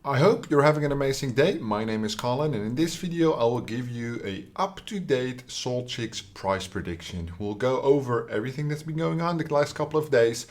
I hope you're having an amazing day. My name is Colin, and in this video I will give you a up-to-date SolChicks price prediction. We'll go over everything that's been going on the last couple of days,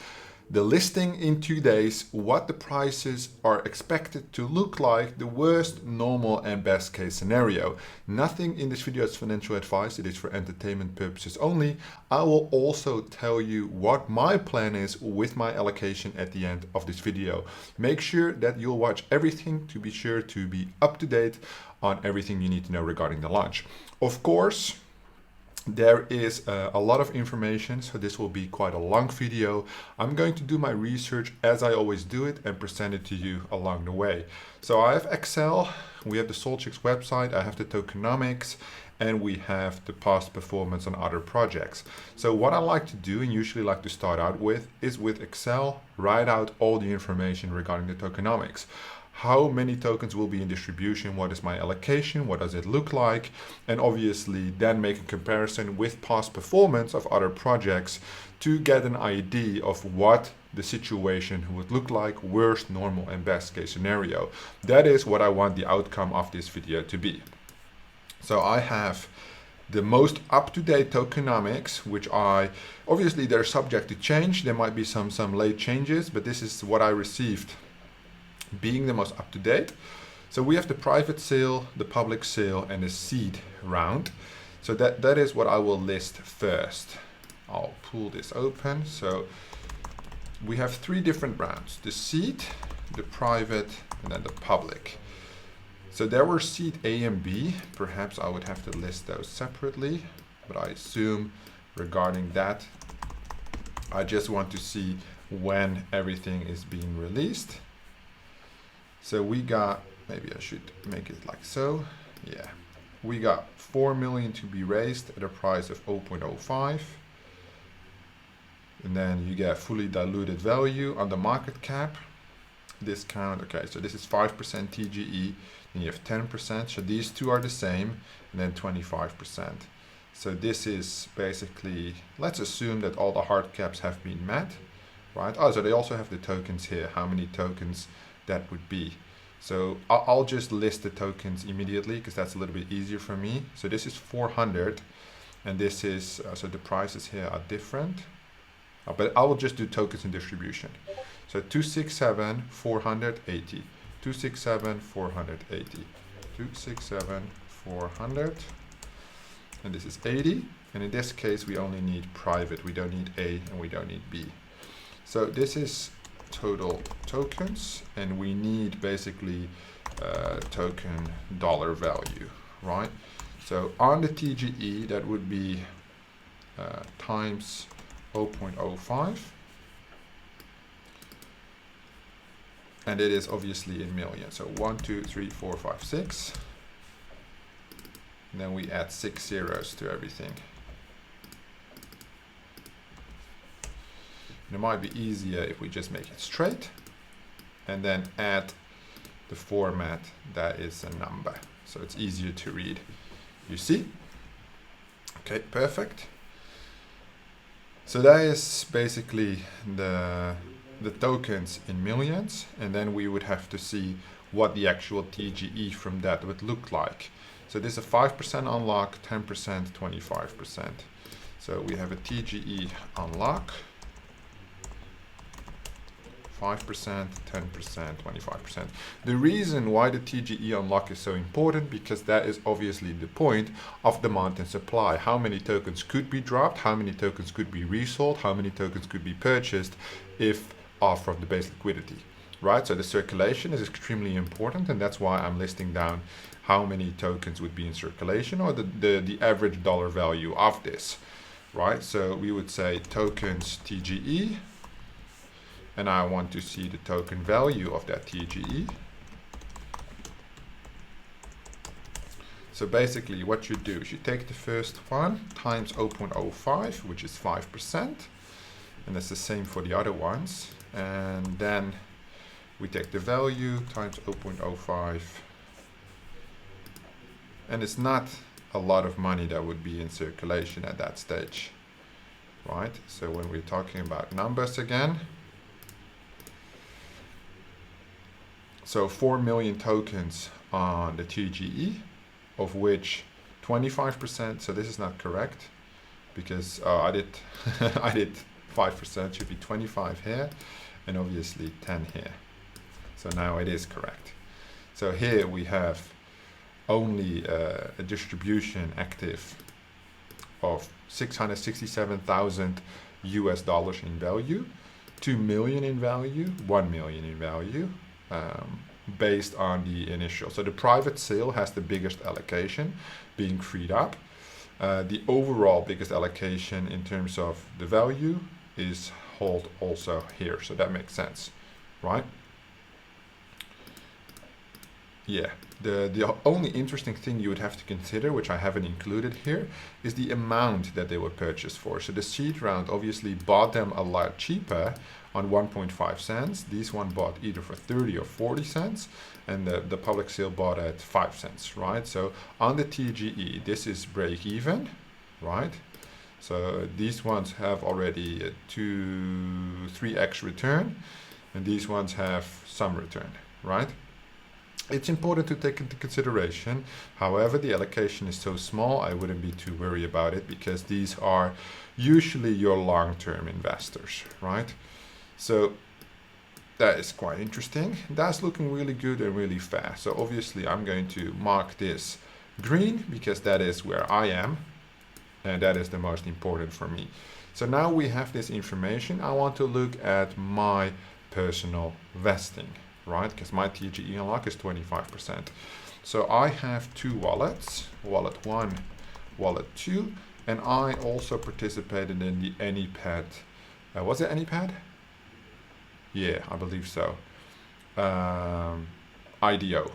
the listing in 2 days, what the prices are expected to look like, the worst, normal and best case scenario. Nothing in this video is financial advice, it is for entertainment purposes only. I will also tell you what my plan is with my allocation at the end of this video. Make sure that you'll watch everything to be sure to be up to date on everything you need to know regarding the launch. Of course, there is a lot of information, so this will be quite a long video. I'm going to do my research as I always do it and present it to you along the way. So I have Excel, we have the SolChicks website, I have the tokenomics, and we have the past performance on other projects. So what I like to do, and usually like to start out with, is with Excel, write out all the information regarding the tokenomics. How many tokens will be in distribution, what is my allocation, what does it look like, and obviously then make a comparison with past performance of other projects to get an idea of what the situation would look like, worst, normal and best case scenario. That is what I want the outcome of this video to be. So I have the most up-to-date tokenomics, which obviously they're subject to change. There might be some late changes, but this is what I received being the most up-to-date. So we have the private sale, the public sale and the seed round. So that is what I will list first. I'll pull this open. So we have 3 different rounds: the seed, the private and then the public. So there were seed A and B. Perhaps I would have to list those separately, but I assume regarding that I just want to see when everything is being released. So we got, maybe I should make it like so. Yeah, we got 4 million to be raised at a price of 0.05. And then you get fully diluted value on the market cap discount. Okay, so this is 5% TGE, and you have 10%. So these two are the same, and then 25%. So this is basically, let's assume that all the hard caps have been met, right? Oh, so they also have the tokens here, how many tokens that would be. So I'll just list the tokens immediately because that's a little bit easier for me. So this is 400 and this is, so the prices here are different, but I will just do tokens in distribution. So 267, 480, 267, 480, 267, 400, and this is 80. And in this case, we only need private. We don't need A and we don't need B. So this is total tokens, and we need basically token dollar value, right? So on the TGE, that would be times 0.05, and it is obviously in millions. So 1, 2, 3, 4, 5, 6, and then we add 6 zeros to everything. It might be easier if we just make it straight and then add the format that is a number. So it's easier to read. You see? Okay, perfect. So that is basically the tokens in millions. And then we would have to see what the actual TGE from that would look like. So this is a 5% unlock, 10%, 25%. So we have a TGE unlock. 5%, 10%, 25%. The reason why the TGE unlock is so important, because that is obviously the point of demand and supply. How many tokens could be dropped, how many tokens could be resold, how many tokens could be purchased if off from the base liquidity, right? So the circulation is extremely important, and that's why I'm listing down how many tokens would be in circulation, or the average dollar value of this, right? So we would say tokens TGE, and I want to see the token value of that TGE. So basically what you do is you take the first one times 0.05, which is 5%, and that's the same for the other ones. And then we take the value times 0.05, and it's not a lot of money that would be in circulation at that stage, right? So when we're talking about numbers again, So 4 million tokens on the TGE, of which 25%, so this is not correct because I did I did 5%, should be 25 here and obviously 10 here. So now it is correct. So here we have only a distribution active of 667,000 US dollars in value, 2 million in value, 1 million in value, based on the initial. So the private sale has the biggest allocation being freed up. The overall biggest allocation in terms of the value is held also here. So that makes sense, right? Yeah, the only interesting thing you would have to consider, which I haven't included here, is the amount that they were purchased for. So the seed round obviously bought them a lot cheaper on 1.5 cents. These one bought either for 30 or 40 cents, and the public sale bought at 5 cents, right? So on the TGE, this is break even, right? So these ones have already a 3x return, and these ones have some return, right? It's important to take into consideration. However, the allocation is so small, I wouldn't be too worried about it because these are usually your long-term investors, right? So that is quite interesting. That's looking really good and really fast. So obviously I'm going to mark this green because that is where I am, and that is the most important for me. So now we have this information. I want to look at my personal vesting, right? Because my TGE unlock is 25%. So I have two wallets, wallet 1, wallet 2, and I also participated in the AnyPad. Was it AnyPad? Yeah, I believe so. IDO.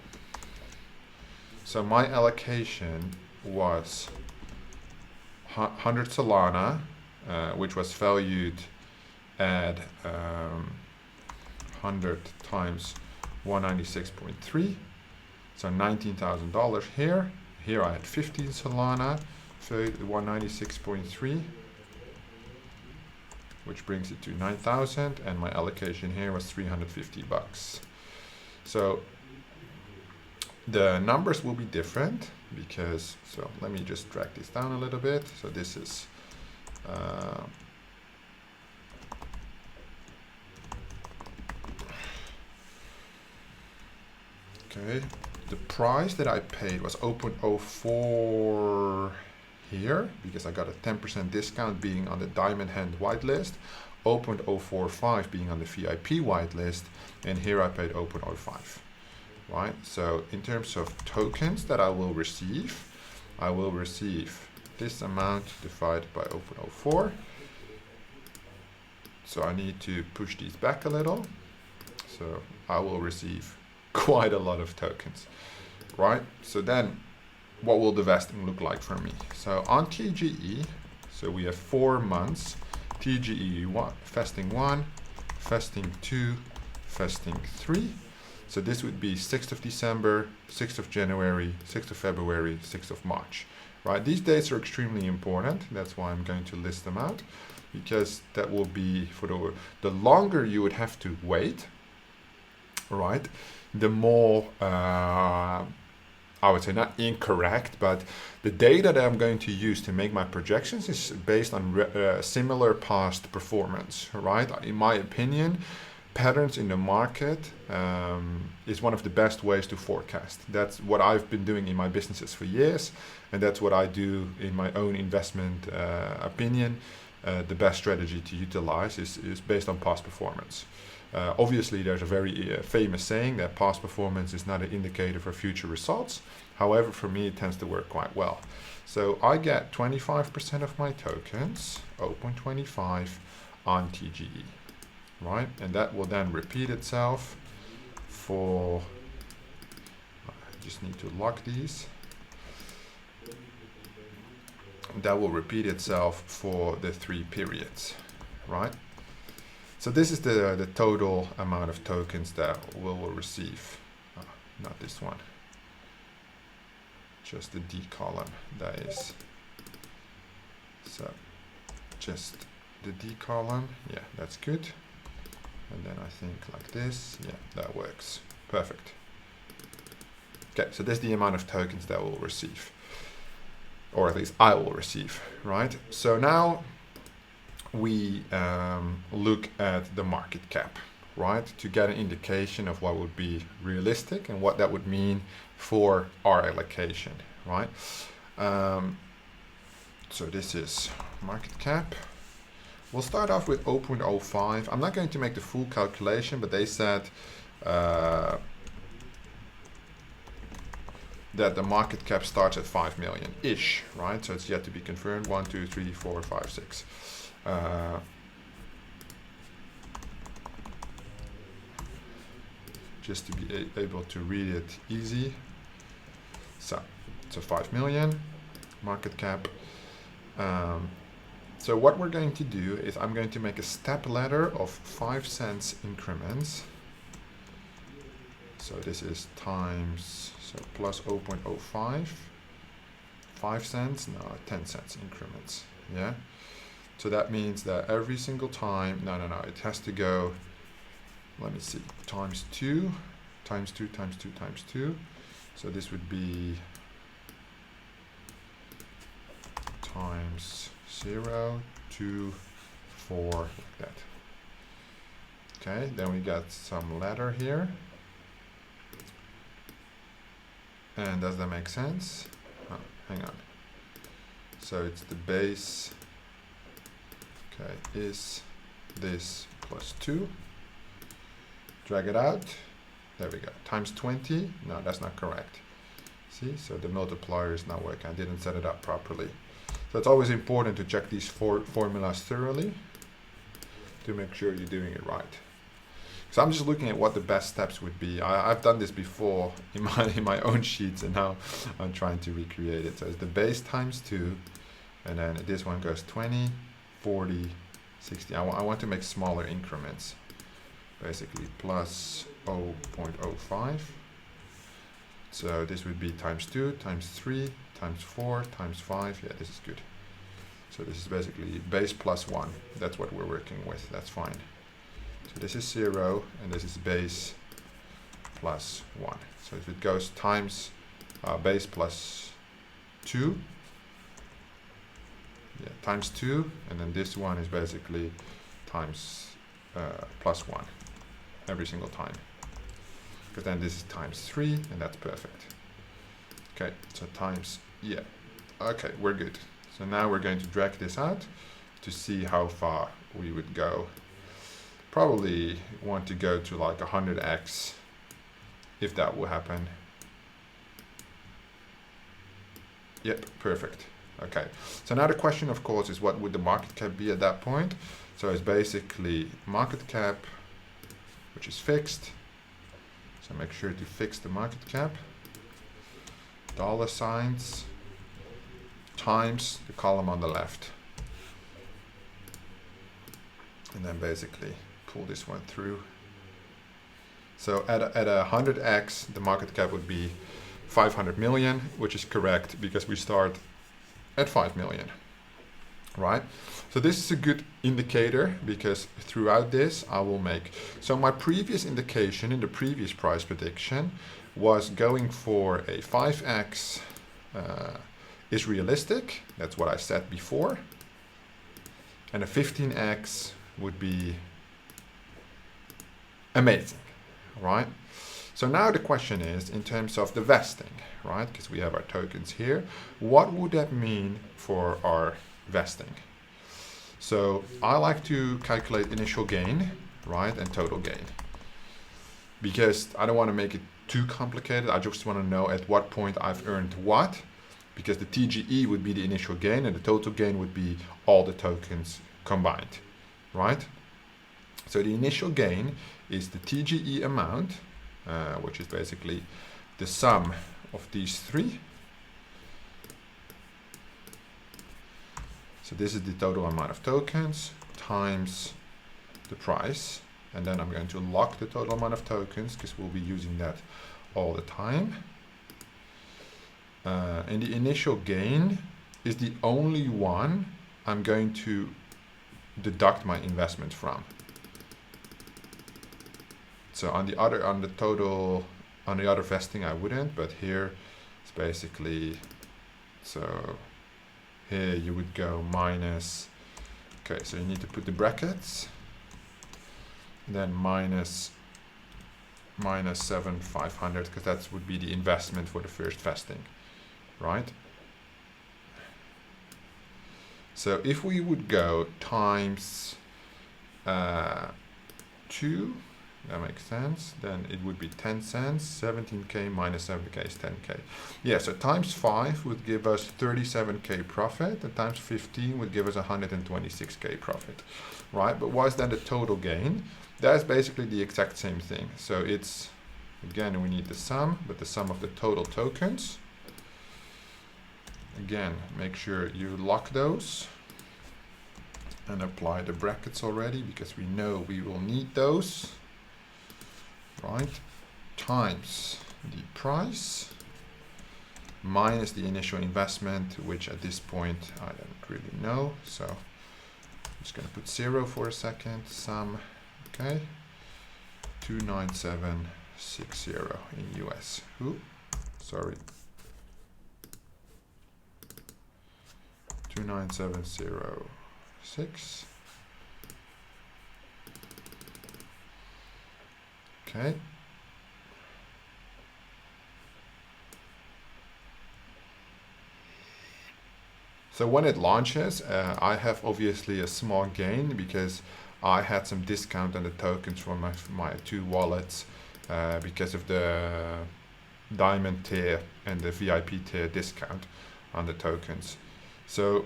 So my allocation was 100 Solana, which was valued at 100 times 196.3, so $19,000 here. Here I had 15 Solana, valued at 196.3, which brings it to 9,000, and my allocation here was 350 bucks. So the numbers will be different because, so let me just drag this down a little bit. So this is okay, the price that I paid was 0.04 here because I got a 10% discount being on the diamond hand whitelist, 0.045 being on the VIP whitelist, and here I paid 0.05, right? So in terms of tokens that I will receive this amount divided by 0.04. So I need to push these back a little. So I will receive quite a lot of tokens, right? So then what will the vesting look like for me? So on TGE, so we have 4 months, TGE 1, vesting 1, vesting 2, vesting 3. So this would be 6th of December, 6th of January, 6th of February, 6th of March, right? These dates are extremely important. That's why I'm going to list them out, because that will be for the longer you would have to wait, right? The more, I would say not incorrect, but the data that I'm going to use to make my projections is based on similar past performance, right? In my opinion, patterns in the market is one of the best ways to forecast. That's what I've been doing in my businesses for years, and that's what I do in my own investment opinion. The best strategy to utilize is based on past performance. Obviously, there's a very famous saying that past performance is not an indicator for future results. However, for me, it tends to work quite well. So I get 25% of my tokens, 0.25 on TGE, right? And that will then repeat itself for, I just need to lock these. That will repeat itself for the 3 periods, right? So this is the total amount of tokens that we will receive. Not this one, just the D column, that is. So just the D column, yeah, that's good. And then I think like this, yeah, that works. Perfect. Okay, so this is the amount of tokens that we'll receive, or at least I will receive, right? So now we look at the market cap, right? To get an indication of what would be realistic and what that would mean for our allocation, right? So this is market cap. We'll start off with 0.05. I'm not going to make the full calculation, but they said that the market cap starts at 5 million-ish, right? So it's yet to be confirmed. 1, 2, 3, 4, 5, 6. Just to be able to read it easy. So 5 million market cap. So what we're going to do is I'm going to make a step ladder of 5 cents increments. So this is times, so plus 0.05, 5 cents, no, 10 cents increments, yeah? So that means that every single time, no, it has to go, let me see, times 2, times 2, times 2, times 2. So this would be times 0, 2, 4, like that. Okay, then we got some ladder here. And does that make sense? Oh, hang on. So it's the base, okay, is this plus 2. Drag it out. There we go. Times 20. No, that's not correct. See, so the multiplier is not working. I didn't set it up properly. So it's always important to check these formulas thoroughly to make sure you're doing it right. So I'm just looking at what the best steps would be. I've done this before in my own sheets, and now I'm trying to recreate it. So it's the base times 2, and then this one goes 20, 40, 60. I want to make smaller increments, basically plus 0.05. So this would be times 2, times 3, times 4, times 5. Yeah, this is good. So this is basically base plus 1. That's what we're working with. That's fine. So this is 0, and this is base plus 1. So if it goes times base plus 2, yeah, times 2, and then this one is basically times plus 1 every single time. Because then this is times 3, and that's perfect. Okay, so times, yeah. Okay, we're good. So now we're going to drag this out to see how far we would go. Probably want to go to like 100x if that will happen. Yep, perfect. Okay, so now the question of course is what would the market cap be at that point? So it's basically market cap, which is fixed. So make sure to fix the market cap. Dollar signs times the column on the left. And then basically pull this one through. So at a 100x, the market cap would be 500 million, which is correct because we start at 5 million, right? So this is a good indicator because throughout this I will make, so my previous indication in the previous price prediction was going for a 5x is realistic. That's what I said before. And a 15x would be amazing, right? So now the question is in terms of the vesting, right? Because we have our tokens here. What would that mean for our vesting? So I like to calculate initial gain, right? And total gain. Because I don't want to make it too complicated. I just want to know at what point I've earned what. Because the TGE would be the initial gain and the total gain would be all the tokens combined, right? So the initial gain is the TGE amount, which is basically the sum of these three. So this is the total amount of tokens times the price. And then I'm going to lock the total amount of tokens because we'll be using that all the time. And the initial gain is the only one I'm going to deduct my investment from. So on the other vesting I wouldn't, but here it's basically, so here you would go minus, okay, so you need to put the brackets, then minus 7,500, because that would be the investment for the first vesting, right? So if we would go times 2, that makes sense, then it would be 10 cents, 17k minus 7k is 10k. Yeah, so times 5 would give us 37k profit, and times 15 would give us 126k profit, right? But what is then the total gain? That's basically the exact same thing. So it's, again, we need the sum, but the sum of the total tokens. Again, make sure you lock those and apply the brackets already, because we know we will need those, right? Times the price minus the initial investment, which at this point I don't really know. So I'm just going to put 0 for a second, sum, okay, 29760 in US. Ooh, sorry. 29706. Okay. So when it launches, I have obviously a small gain because I had some discount on the tokens from my 2 wallets because of the diamond tier and the VIP tier discount on the tokens. So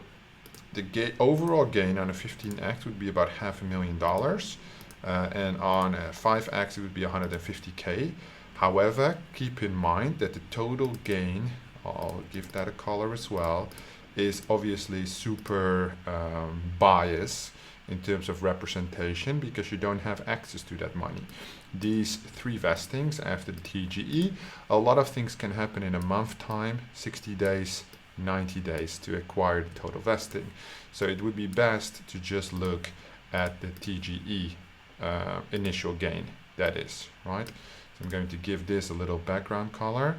the overall gain on a 15x would be about $500,000, and on a 5x it would be 150k. However, keep in mind that the total gain, I'll give that a color as well, is obviously super biased in terms of representation, because you don't have access to that money. These 3 vestings after the TGE, a lot of things can happen in a month time, 60 days, 90 days to acquire the total vesting. So it would be best to just look at the TGE initial gain, that is, right? So I'm going to give this a little background color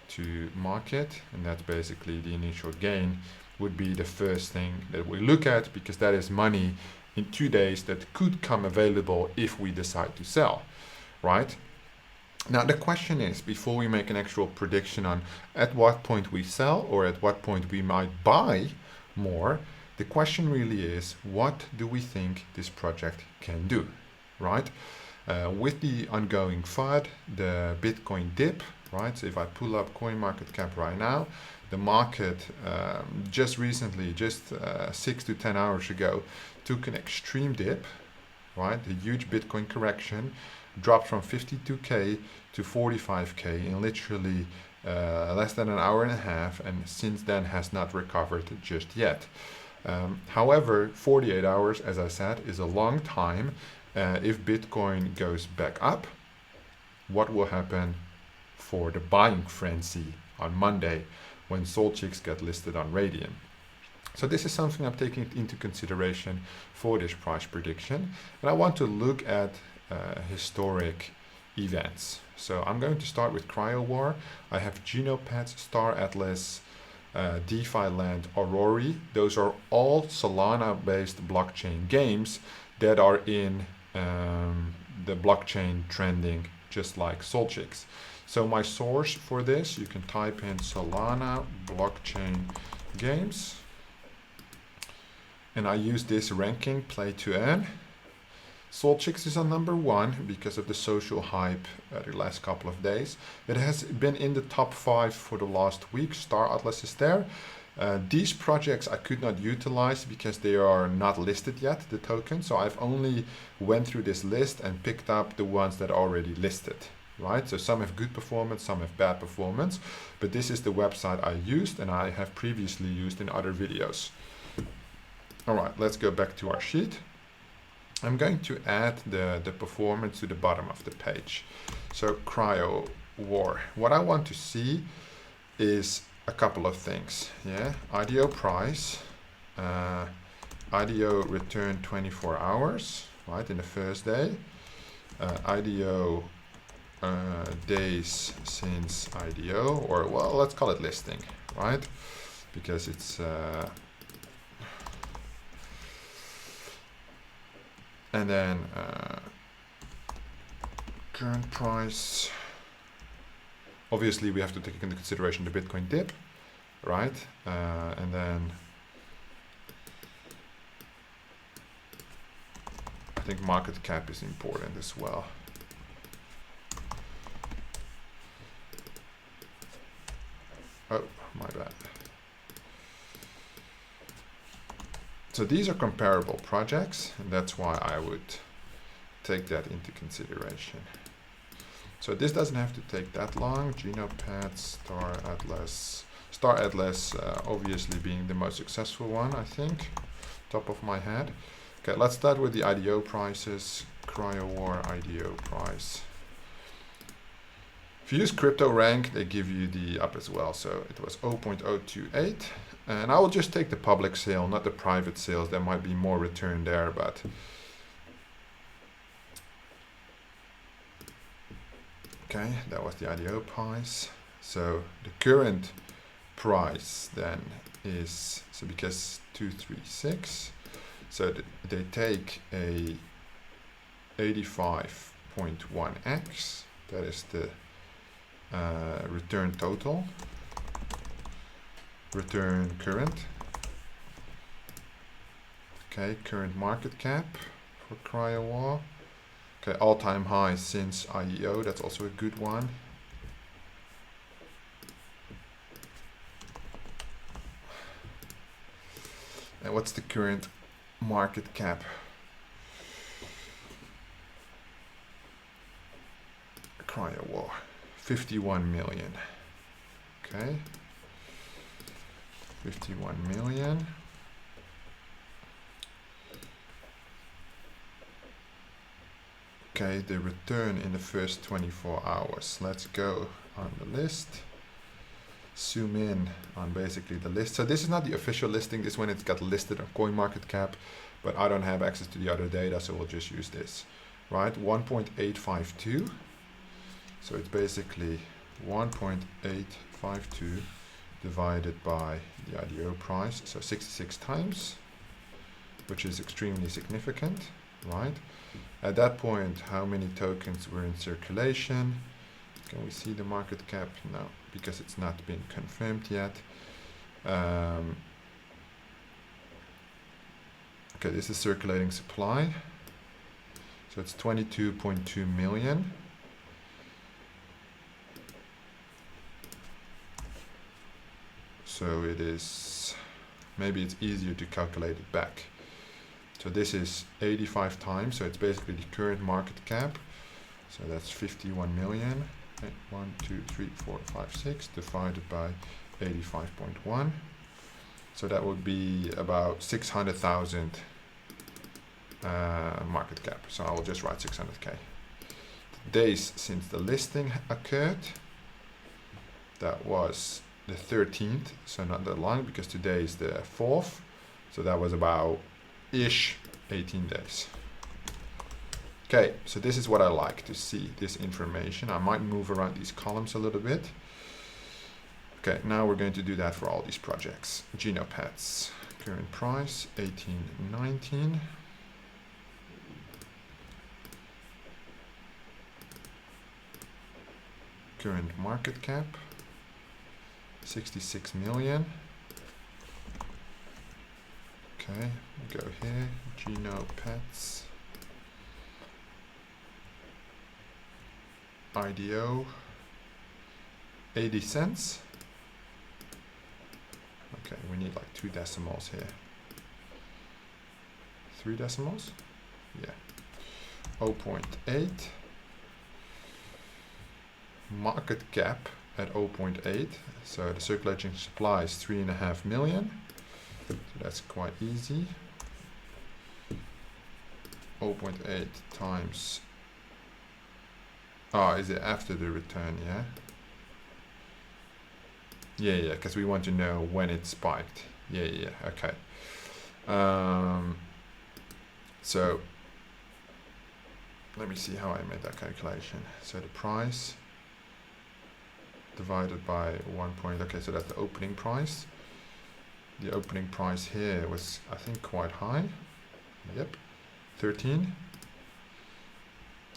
to market, and that's basically the initial gain would be the first thing that we look at, because that is money in 2 days that could come available if we decide to sell, right? Now the question is, before we make an actual prediction on at what point we sell or at what point we might buy more, the question really is, what do we think this project can do, right? With the ongoing FUD, the Bitcoin dip, right? So if I pull up CoinMarketCap right now, the market just recently, 6 to 10 hours ago, took an extreme dip, right? A huge Bitcoin correction, dropped from 52k to 45k in literally less than an hour and a half, and since then has not recovered just yet. However, 48 hours, as I said, is a long time. If Bitcoin goes back up, what will happen for the buying frenzy on Monday when SolChicks get listed on Radium? So this is something I'm taking into consideration for this price prediction, and I want to look at historic events. So I'm going to start with Cryo War. I have Genopads, Star Atlas, DeFi Land, Aurori. Those are all Solana-based blockchain games that are in the blockchain trending, just like SolChicks. So my source for this, you can type in Solana blockchain games, and I use this ranking play to earn. SolChicks is on number 1 because of the social hype the last couple of days. It has been in the top 5 for the last week. Star Atlas is there. These projects I could not utilize because they are not listed yet, the token. So I've only went through this list and picked up the ones that are already listed, right? So some have good performance, some have bad performance, but this is the website I used and I have previously used in other videos. All right, let's go back to our sheet. I'm going to add the performance to the bottom of the page. So Cryo War. What I want to see is a couple of things. Yeah, IDO price, IDO return 24 hours, right, in the first day. IDO days since IDO, or well, let's call it listing, right? Because it's and then current price. Obviously, we have to take into consideration the Bitcoin dip, right? And then I think market cap is important as well. Oh, my bad. So these are comparable projects, and that's why I would take that into consideration. So this doesn't have to take that long. Genopads, Star Atlas, obviously being the most successful one, I think, top of my head. Okay, let's start with the IDO prices. CryoWar IDO price. If you use CryptoRank, they give you the up as well. So it was 0.028. And I will just take the public sale, not the private sales. There might be more return there, but okay, that was the IDO price. So the current price then is, so because 236, so they take a 85.1x, that is the return total, return current. Okay, current market cap for CryoWar. Okay, all-time high since IEO, that's also a good one. And what's the current market cap? CryoWar, 51 million. Okay, 51 million. Okay, the return in the first 24 hours. Let's go on the list. Zoom in on basically the list. So this is not the official listing. This one it's got listed on CoinMarketCap, but I don't have access to the other data, so we'll just use this. Right, 1.852. So it's basically 1.852 divided by the IDO price, so 66 times, which is extremely significant, right? At that point, how many tokens were in circulation? Can we see the market cap? No, because it's not been confirmed yet. Okay, this is circulating supply. So it's 22.2 million. So it is, maybe it's easier to calculate it back. So this is 85 times, so it's basically the current market cap. So that's 51 million. 1, 2, 3, 4, 5, 6 divided by 85.1. So that would be about 600,000 market cap. So I will just write 600k. Days since the listing occurred, that was the 13th, so not that long because today is the 4th. So that was about ish 18 days. Okay, so this is what I like to see, this information. I might move around these columns a little bit. Okay, now we're going to do that for all these projects. Genopads, current price 18.19. Current market cap 66 million. Okay, go here, Genopads, IDO, 80 cents. Okay, we need like 2 decimals here. 3 decimals? Yeah. 0.8. Market cap at 0.8. So the circulating supply is 3.5 million. So that's quite easy. 0.8 times. Oh, is it after the return? Yeah. Yeah, because we want to know when it spiked. Yeah, okay. So let me see how I made that calculation. So the price divided by 1 point, okay, so that's the opening price. The opening price here was, I think, quite high. Yep, 13.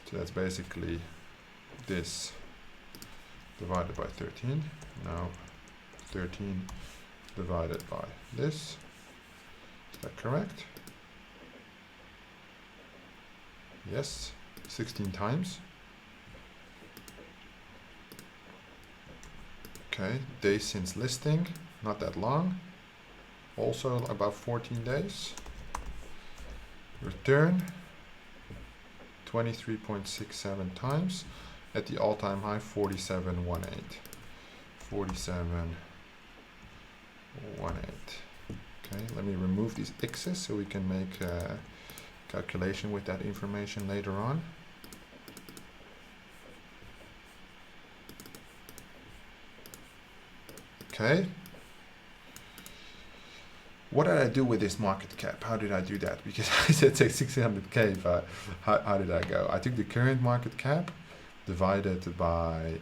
So that's basically this divided by 13. Now 13 divided by this. Is that correct? Yes, 16 times. Okay, days since listing, not that long. Also about 14 days. Return 23.67 times at the all-time high 47.18. 47.18. Okay, let me remove these x's so we can make a calculation with that information later on. Okay. What did I do with this market cap? How did I do that? Because I said take 600k, but how did I go? I took the current market cap divided by,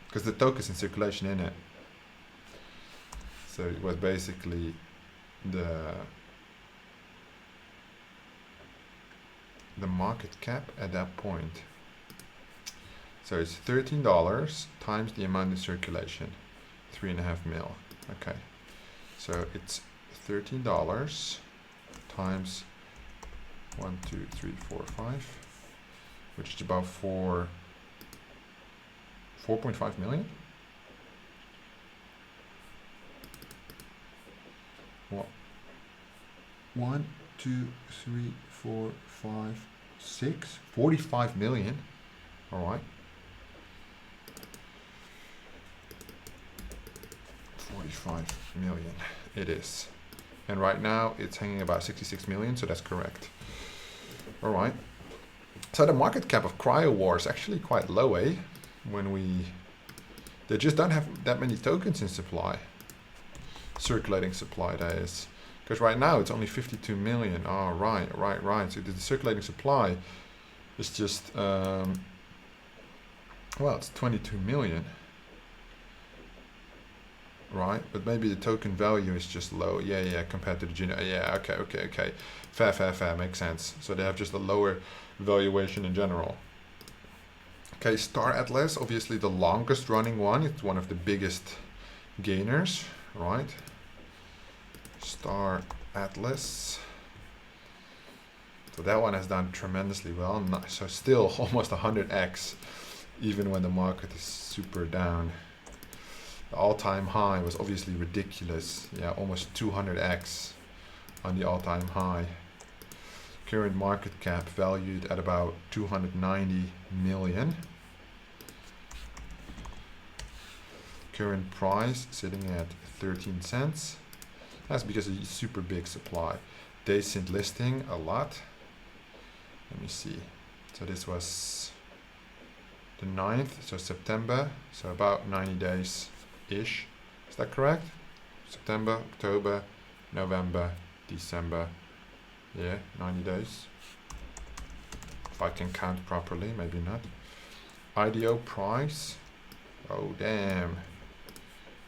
because the token's in circulation in it. So it was basically the market cap at that point. So it's $13 times the amount in circulation, 3.5 mil. Okay, so it's $13 times 1, 2, 3, 4, 5, which is about 4.5 million. What? 1, 2, 3, 4, 5, 6, 45 million. All right. 45 million it is, and right now it's hanging about 66 million, so that's correct. All right, so the market cap of CryoWar is actually quite low, eh? They just don't have that many tokens in supply, circulating supply, that is, because right now it's only 52 million. Oh, right, so the circulating supply is just well, it's 22 million. Right, but maybe the token value is just low. Yeah, compared to the junior. Yeah, okay. Fair, makes sense. So they have just a lower valuation in general. Okay, Star Atlas, obviously the longest running one. It's one of the biggest gainers, right? Star Atlas. So that one has done tremendously well. So still almost 100x, even when the market is super down. The all-time high was obviously ridiculous. Yeah, almost 200x on the all-time high. Current market cap valued at about 290 million. Current price sitting at 13 cents. That's because of super big supply. Days since listing, a lot. Let me see. So this was the 9th, so September. So about 90 days. Ish. Is that correct? September, October, November, December. Yeah, 90 days. If I can count properly, maybe not. IDO price. Oh, damn.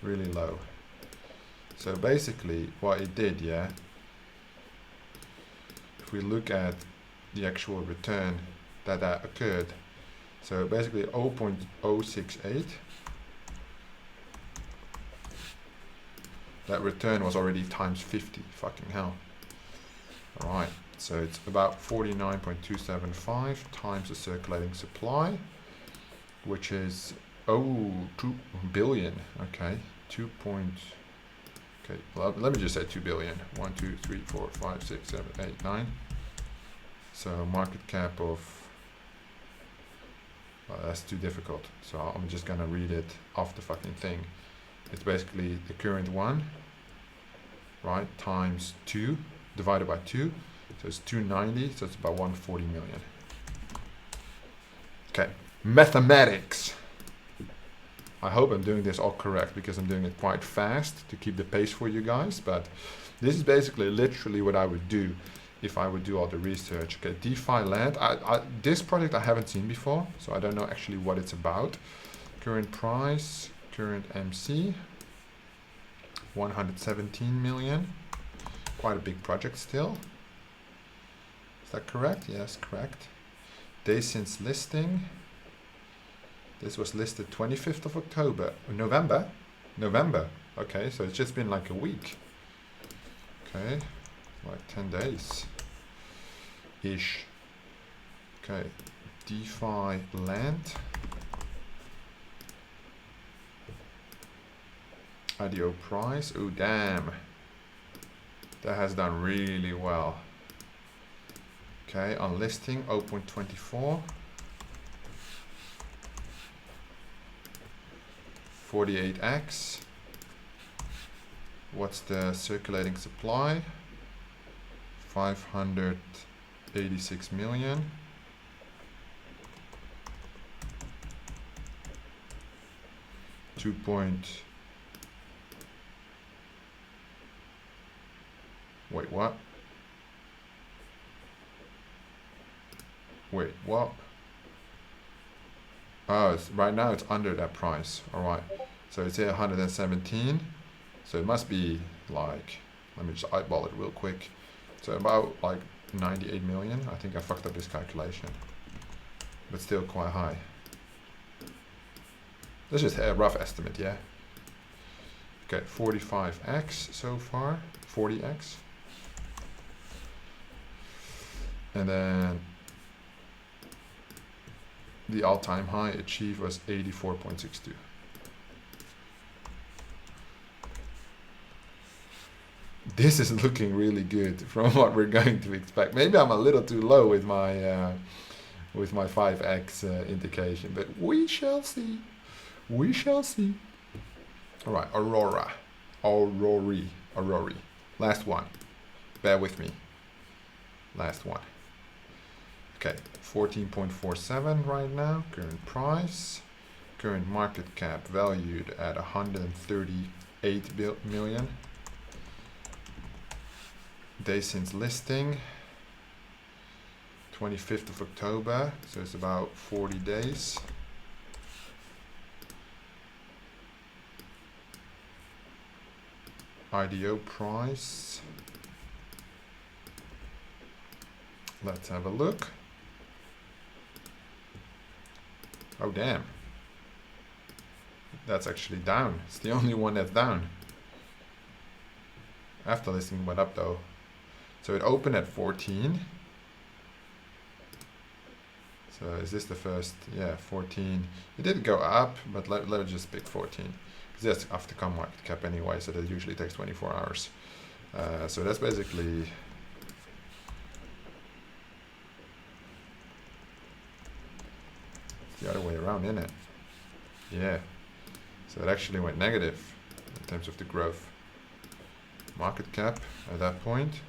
Really low. So basically what it did, yeah, if we look at the actual return that occurred, so basically 0.068, that return was already times 50. Fucking hell. All right, so it's about 49.275 times the circulating supply, which is 2 billion. Okay, okay, well, let me just say 2 billion. 1, 2, 3, 4, 5, 6, 7, 8, 9. So market cap of, well, that's too difficult. So I'm just gonna read it off the fucking thing. It's basically the current one, right, times 2, divided by 2. So it's 290, so it's about 140 million. Okay, mathematics. I hope I'm doing this all correct, because I'm doing it quite fast to keep the pace for you guys. But this is basically literally what I would do if I would do all the research. Okay, DeFi land. This project I haven't seen before, so I don't know actually what it's about. Current price, current MC, 117 million. Quite a big project still. Is that correct? Yes, correct. Days since listing. This was listed 25th of October. November? November. Okay, so it's just been like a week. Okay, like 10 days. Ish. Okay, DeFi land. IDO price. Oh, damn. That has done really well. Okay, on listing 0.24. 48x. What's the circulating supply? 586 million. Wait, what? Wait, what? Oh, right now it's under that price. All right. So it's here 117. So it must be like, let me just eyeball it real quick. So about like 98 million. I think I fucked up this calculation, but still quite high. That's just a rough estimate, yeah. Okay, 45x so far, 40x. And then the all-time high achieved was 84.62. This is looking really good from what we're going to expect. Maybe I'm a little too low with my 5x indication, but we shall see. We shall see. All right, Aurora. Last one. Bear with me. Last one. Okay, 14.47 right now, current price. Current market cap valued at 138 million. Days since listing, 25th of October, so it's about 40 days. IDO price. Let's have a look. Oh, damn. That's actually down. It's the only one that's down. After listing went up though. So it opened at 14. So is this the first? Yeah, 14. It did go up, but let me just pick 14. Because that's after come market cap anyway, so that usually takes 24 hours. So that's basically... the other way around, isn't it? Yeah. So it actually went negative in terms of the growth. Market cap at that point.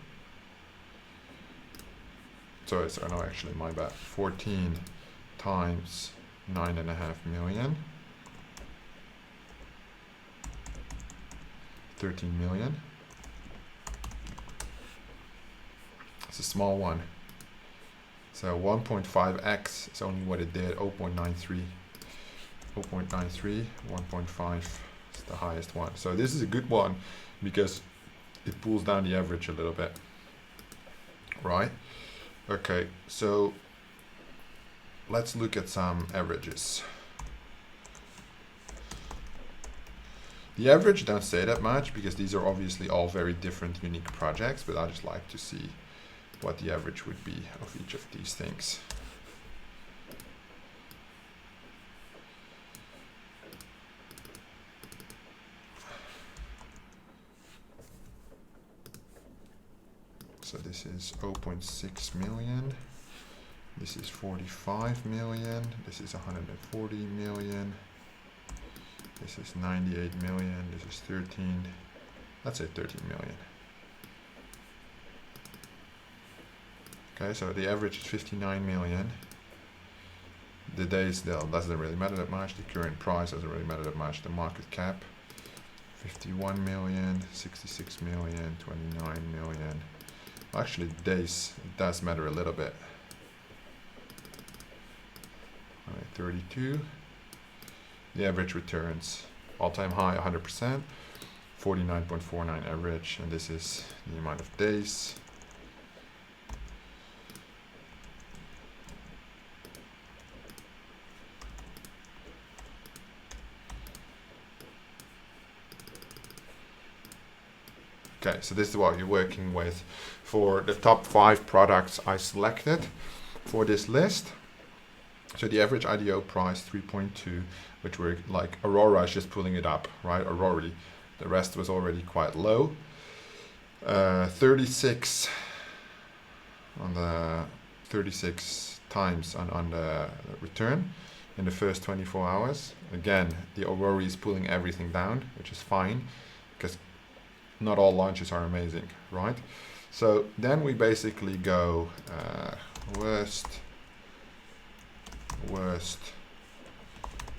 So no, actually my bad. 14 times 9.5 million. 13 million. It's a small one. So 1.5x is only what it did, 0.93. 0.93, 1.5 is the highest one. So this is a good one because it pulls down the average a little bit. Right? Okay, so let's look at some averages. The average don't say that much because these are obviously all very different, unique projects, but I just like to see what the average would be of each of these things. So this is 0.6 million. This is 45 million. This is 140 million. This is 98 million. This is 13. Let's say 13 million. Okay, so the average is 59 million. The days still doesn't really matter that much. The current price doesn't really matter that much. The market cap, 51 million, 66 million, 29 million. Actually, days, it does matter a little bit. All right, 32. The average returns all-time high 100%, 49.49 average, and this is the amount of days. Okay, so this is what you're working with for the top 5 products I selected for this list. So the average IDO price 3.2, which were like Aurora is just pulling it up, right? Aurora, the rest was already quite low. 36 on the 36 times on the return in the first 24 hours. Again, the Aurora is pulling everything down, which is fine because not all launches are amazing, right? So then we basically go worst,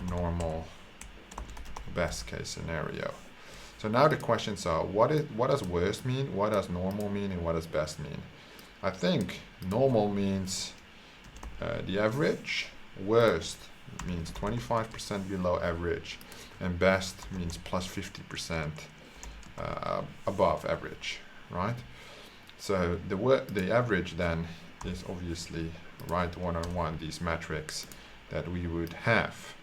normal, best case scenario. So now the questions are, what does worst mean, what does normal mean, and what does best mean? I think normal means the average, worst means 25% below average, and best means plus 50% above average, right? So the average then is obviously right one-on-one these metrics that we would have.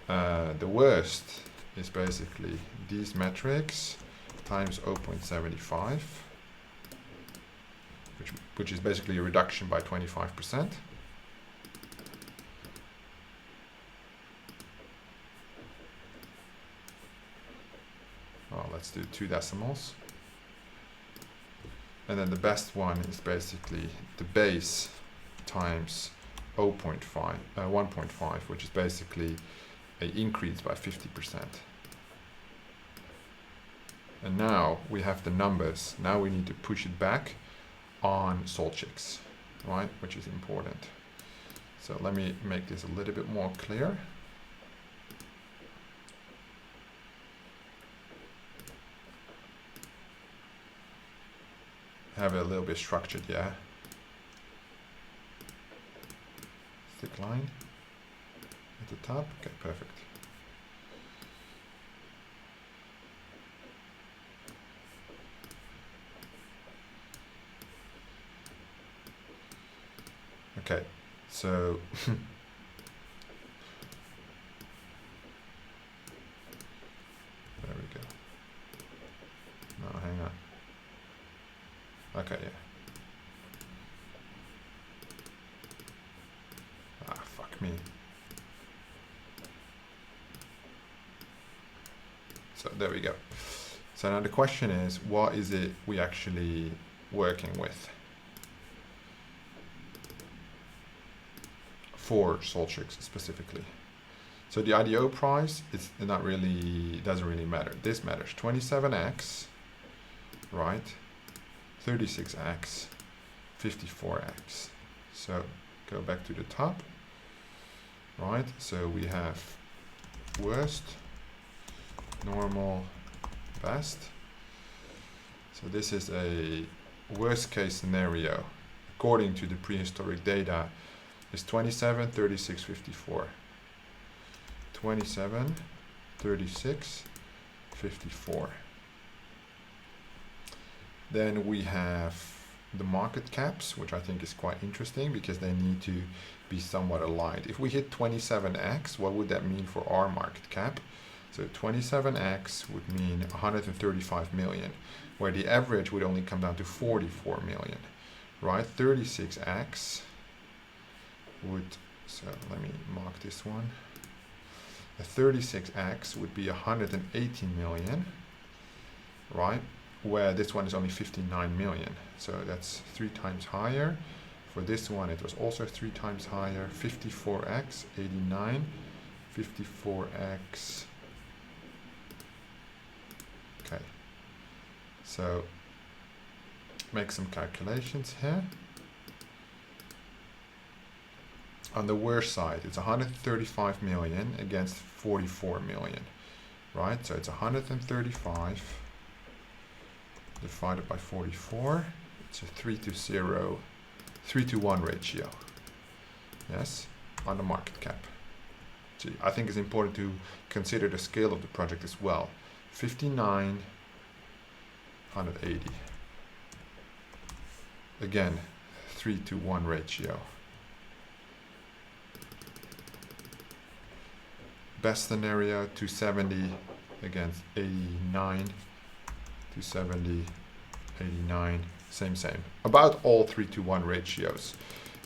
The worst is basically these metrics times 0.75, which is basically a reduction by 25%. Well, let's do 2 decimals. And then the best one is basically the base times 1.5, which is basically an increase by 50%. And now we have the numbers. Now we need to push it back on SolChicks, right? Which is important. So let me make this a little bit more clear. Have it a little bit structured, yeah. Thick line at the top. Okay, perfect. Okay, so there we go. No, hang on. Okay, yeah. Ah, fuck me. So there we go. So now the question is, what is it we actually working with for SolChicks specifically? So the IDO price is not really, doesn't really matter. This matters. 27x, right? 36x, 54x. So go back to the top, right? So we have worst, normal, best. So this is a worst case scenario according to the prehistoric data is 27, 36, 54. 27, 36, 54. Then we have the market caps, which I think is quite interesting because they need to be somewhat aligned. If we hit 27x, what would that mean for our market cap? So 27x would mean 135 million, where the average would only come down to 44 million, right? 36x would, so let me mark this one. A 36x would be 118 million, right? Where this one is only 59 million. So that's 3 times higher. For this one, it was also 3 times higher. 54x, 89, 54x. Okay. So make some calculations here. On the worst side, it's 135 million against 44 million, right? So it's 135 divided by 44 It's a 3-to-1 ratio. Yes, on the market cap. So I think it's important to consider the scale of the project as well. 59, 180. Again, 3-to-1 ratio. Best scenario, 270 against 89. 270, 89, same. About all 3-to-1 ratios,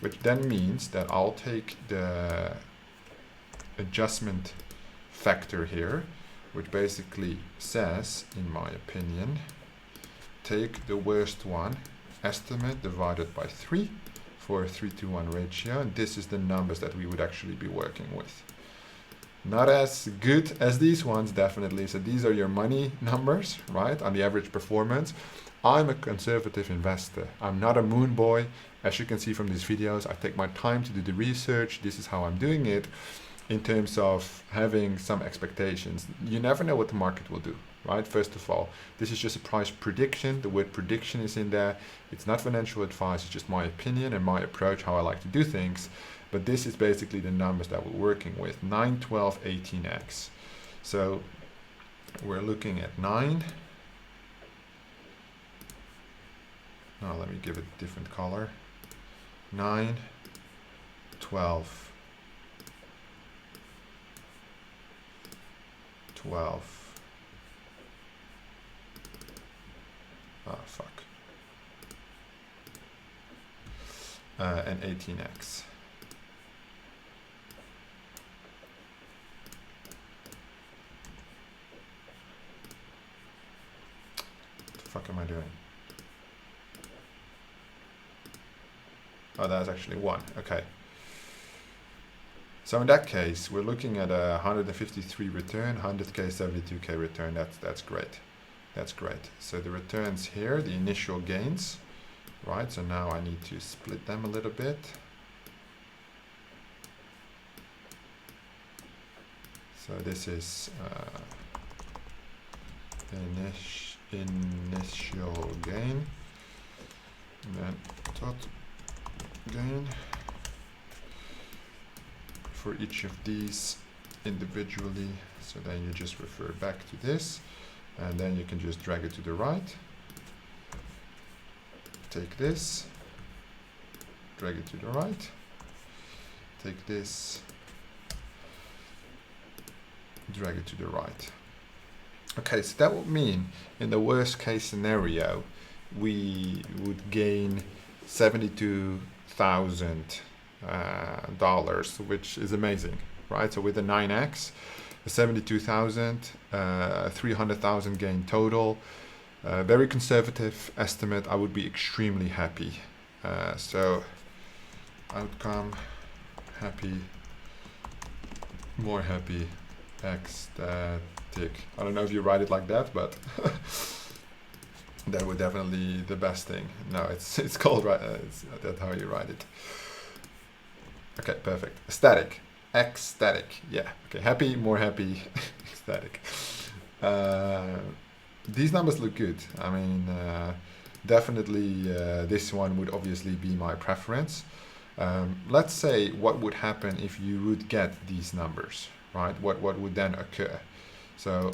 which then means that I'll take the adjustment factor here, which basically says, in my opinion, take the worst one, estimate divided by 3 for a 3-to-1 ratio, and this is the numbers that we would actually be working with. Not as good as these ones, definitely. So these are your money numbers, right, on the average performance. I'm a conservative investor. I'm not a moon boy. As you can see from these videos, I take my time to do the research. This is how I'm doing it in terms of having some expectations. You never know what the market will do, right? First of all, this is just a price prediction. The word prediction is in there. It's not financial advice. It's just my opinion and my approach, how I like to do things. But this is basically the numbers that we're working with, 9, 12, 18x. So we're looking at 9. Now let me give it a different color. 9, 12, 12. Oh, fuck. And 18x. What the fuck am I doing? Oh, that's actually 1. Okay. So in that case, we're looking at a 153 return, 100k, 72k return. That's great. That's great. So the returns here, the initial gains, right? So now I need to split them a little bit. So this is initial gain, and then total gain for each of these individually. So then you just refer back to this, and then you can just drag it to the right. Take this, drag it to the right. Take this, drag it to the right. Okay, so that would mean in the worst case scenario, we would gain $72,000, which is amazing, right? So with the 9x, 72,000, 300,000 gain total. Very conservative estimate. I would be extremely happy. So outcome, happy, more happy, ecstatic. I don't know if you write it like that, but that would definitely the best thing. No, it's called right. That's how you write it. Okay, perfect. Ecstatic, ecstatic. Yeah. Okay, happy, more happy, ecstatic. These numbers look good. I mean, definitely this one would obviously be my preference. Let's say what would happen if you would get these numbers, right? What would then occur? So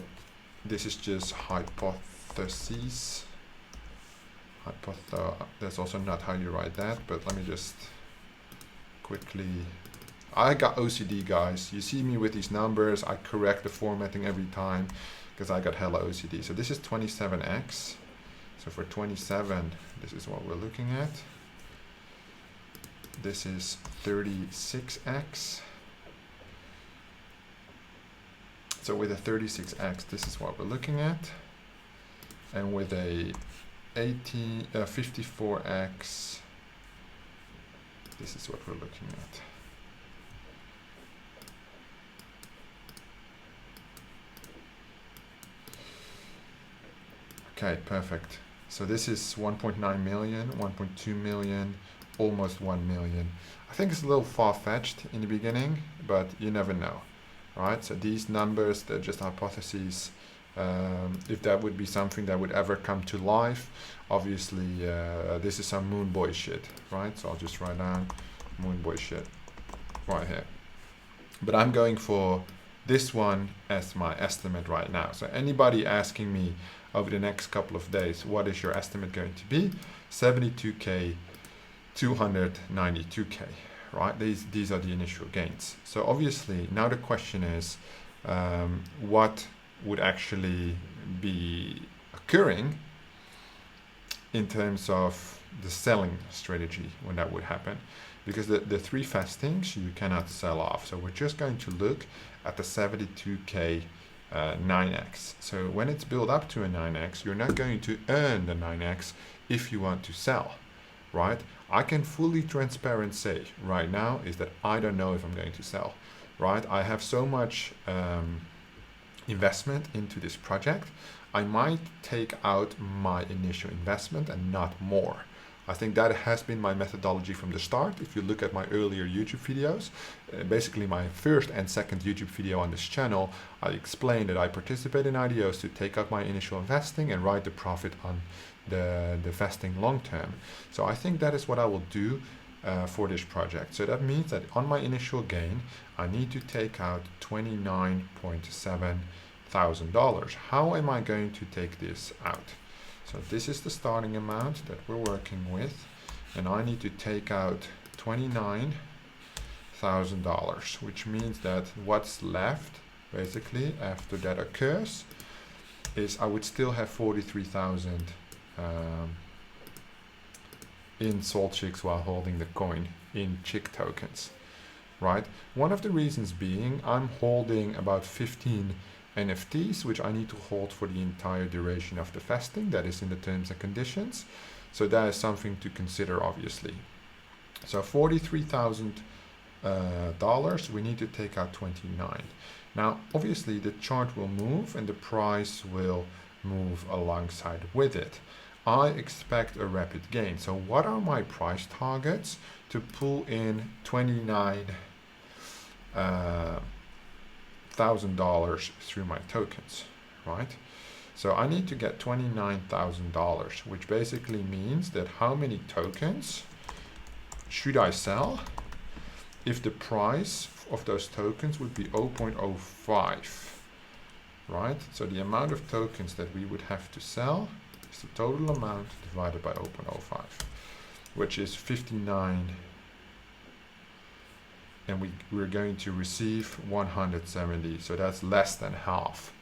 this is just hypotheses. That's also not how you write that, but let me just quickly. I got OCD, guys. You see me with these numbers. I correct the formatting every time because I got hella OCD. So this is 27x. So for 27, this is what we're looking at. This is 36x. So with a 36x, this is what we're looking at. And with a 54x, this is what we're looking at. Okay, perfect. So this is 1.9 million, 1.2 million, almost 1 million. I think it's a little far-fetched in the beginning, but you never know, right? So these numbers, they're just hypotheses. if that would be something that would ever come to life. Obviously, this is some moon boy shit, right? So I'll just write down moon boy shit right here. But I'm going for this one as my estimate right now. So anybody asking me over the next couple of days, what is your estimate going to be? 72K, 292K, right? These are the initial gains. So obviously now the question is, what would actually be occurring in terms of the selling strategy when that would happen? Because the three fastings you cannot sell off. So we're just going to look at the 72K 9x. So when it's built up to a 9x, you're not going to earn the 9x if you want to sell, right? I can fully transparent say right now is that I don't know if I'm going to sell, right? I have so much investment into this project. I might take out my initial investment and not more. I think that has been my methodology from the start. If you look at my earlier YouTube videos, basically my first and second YouTube video on this channel, I explained that I participate in IDOs to take out my initial investing and ride the profit on the vesting long term. So I think that is what I will do for this project. So that means that on my initial gain, I need to take out $29,700. How am I going to take this out? So this is the starting amount that we're working with, and I need to take out $29,000, which means that what's left basically after that occurs is I would still have 43,000 in SolChicks while holding the coin in Chick tokens, right? One of the reasons being I'm holding about 15 NFTs, which I need to hold for the entire duration of the vesting. That is in the terms and conditions. So that is something to consider, obviously. So $43,000, we need to take out 29. Now, obviously the chart will move and the price will move alongside with it. I expect a rapid gain. So what are my price targets to pull in $29,000 through my tokens, right? So I need to get $29,000, which basically means that how many tokens should I sell if the price of those tokens would be 0.05, right? So the amount of tokens that we would have to sell is the total amount divided by 0.05, which is 59, and we're going to receive 170, so that's less than half,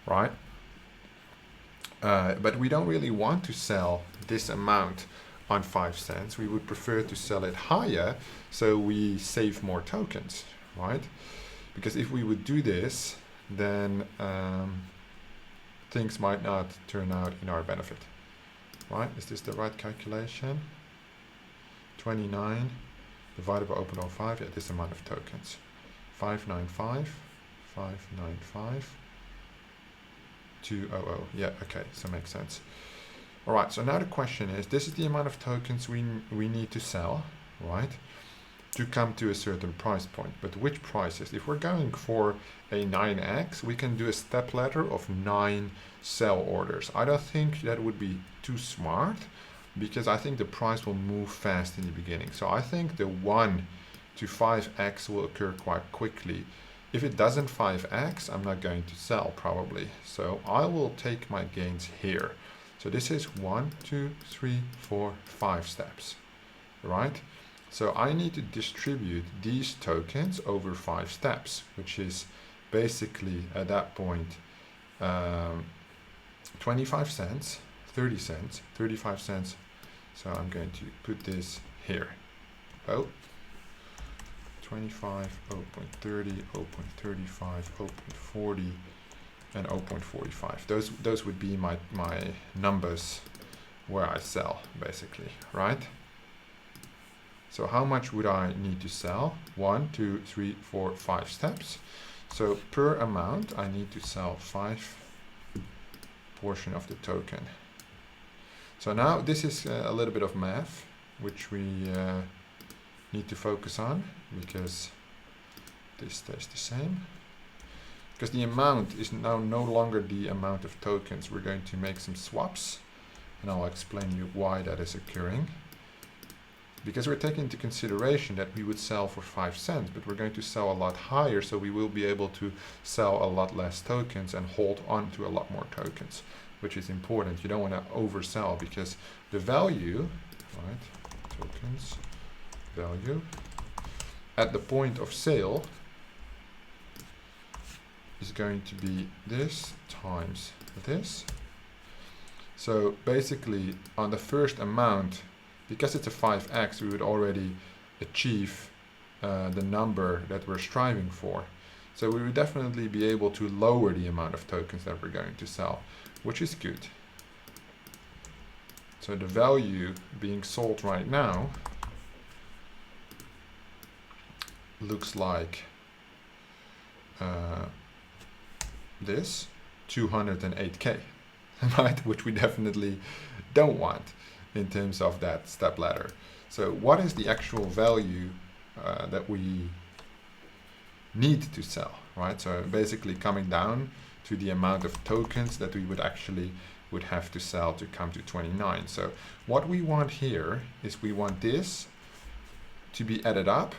right? But we don't really want to sell this amount on 5 cents. We would prefer to sell it higher so we save more tokens, right? Because if we would do this, then things might not turn out in our benefit, right? Is this the right calculation? 29 divided by 0.05, yeah, this amount of tokens. 595, 200, yeah, okay, so makes sense. All right, so now the question is, this is the amount of tokens we need to sell, right, to come to a certain price point. But which prices? If we're going for a 9x, we can do a step ladder of 9 sell orders. I don't think that would be too smart, because I think the price will move fast in the beginning. So I think the 1 to 5x will occur quite quickly. If it doesn't 5x, I'm not going to sell probably. So I will take my gains here. So this is 1, 2, 3, 4, 5 steps, right? So I need to distribute these tokens over 5 steps, which is basically at that point 25 cents, 30 cents, 35 cents. So I'm going to put this here. 25, 0.30, 0.35, 0.40, and 0.45. Those would be my numbers where I sell, basically, right? So how much would I need to sell? 1, 2, 3, 4, 5 steps. So per amount, I need to sell 5 portion of the token. So now this is a little bit of math, which we need to focus on, because this stays the same. because the amount is now no longer the amount of tokens. We're going to make some swaps, and I'll explain you why that is occurring. Because we're taking into consideration that we would sell for 5 cents, but we're going to sell a lot higher, so we will be able to sell a lot less tokens and hold on to a lot more tokens, which is important. You don't want to oversell, because the value, right, tokens, value, at the point of sale is going to be this times this. So basically on the first amount, because it's a 5x, we would already achieve the number that we're striving for. So we would definitely be able to lower the amount of tokens that we're going to sell, which is good. So the value being sold right now looks like this, 208K, right? Which we definitely don't want in terms of that step ladder. So what is the actual value that we need to sell, right? So basically coming down to the amount of tokens that we would have to sell to come to 29. So what we want here is we want this to be added up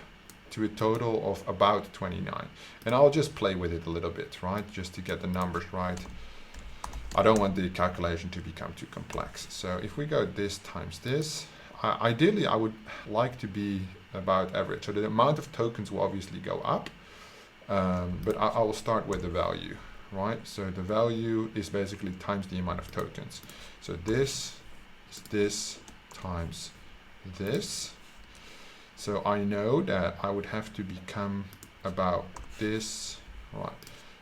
to a total of about 29. And I'll just play with it a little bit, right? Just to get the numbers right. I don't want the calculation to become too complex. So if we go this times this, ideally I would like to be about average. So the amount of tokens will obviously go up, but I will start with the value, right? So the value is basically times the amount of tokens. So this is this times this. So I know that I would have to become about this, right?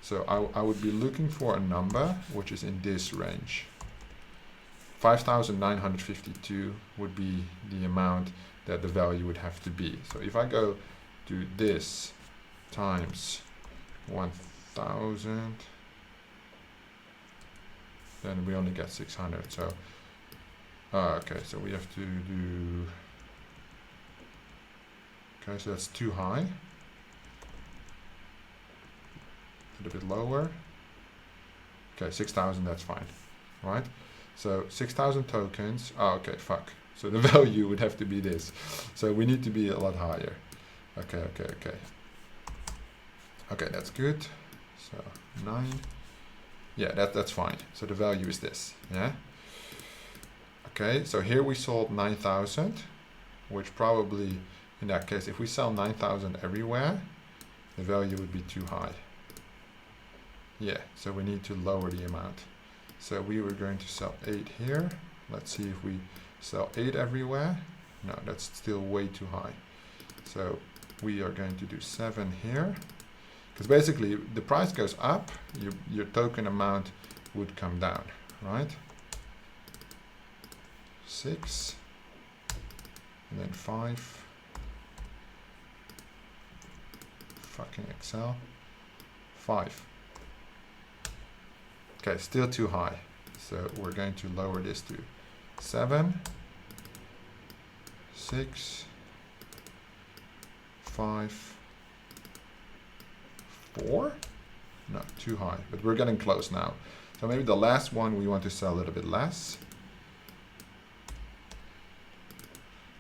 So I would be looking for a number which is in this range. 5,952 would be the amount that the value would have to be. So if I go to this times 1,000, then we only get 600. So, okay, so we have to do, okay, so that's too high. A little bit lower. Okay, 6,000, that's fine, right? So 6,000 tokens. Oh, okay, fuck. So the value would have to be this. So we need to be a lot higher. Okay. Okay, that's good. So 9. Yeah, that's fine. So the value is this. Yeah. Okay, so here we sold 9,000, which probably in that case, if we sell 9,000 everywhere, the value would be too high. Yeah, so we need to lower the amount. So we were going to sell 8 here. Let's see if we sell 8 everywhere. No, that's still way too high. So we are going to do 7 here. Because basically the price goes up, your token amount would come down, right? 6, and then 5. Fucking Excel. 5. Okay, still too high. So we're going to lower this to 7, 6, 5, 4. No, too high, but we're getting close now. So maybe the last one we want to sell a little bit less.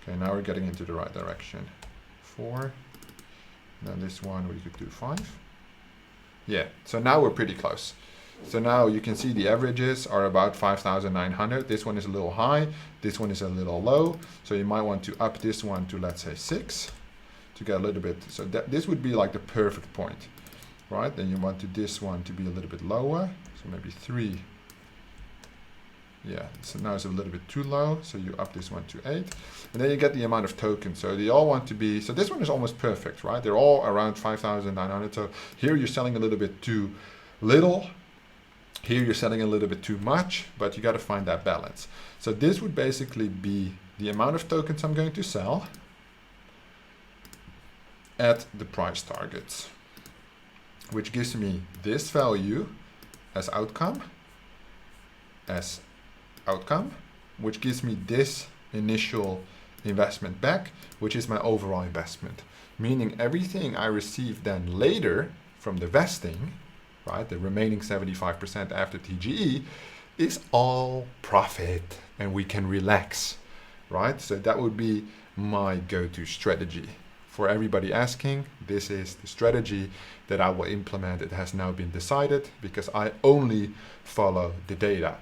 Okay, now we're getting into the right direction. 4. And then this one we could do 5. Yeah, so now we're pretty close. So now you can see the averages are about 5,900. This one is a little high. This one is a little low. So you might want to up this one to, let's say, 6 to get a little bit. So this would be like the perfect point, right? Then you want this one to be a little bit lower. So maybe 3. Yeah, so now it's a little bit too low. So you up this one to 8. And then you get the amount of tokens. So they all want to be, so this one is almost perfect, right? They're all around 5,900. So here you're selling a little bit too little. Here you're selling a little bit too much, but you got to find that balance. So this would basically be the amount of tokens I'm going to sell at the price targets, which gives me this value as outcome, which gives me this initial investment back, which is my overall investment. Meaning everything I receive then later from the vesting right? The remaining 75% after TGE is all profit, and we can relax, right? So that would be my go-to strategy. For everybody asking, this is the strategy that I will implement. It has now been decided because I only follow the data.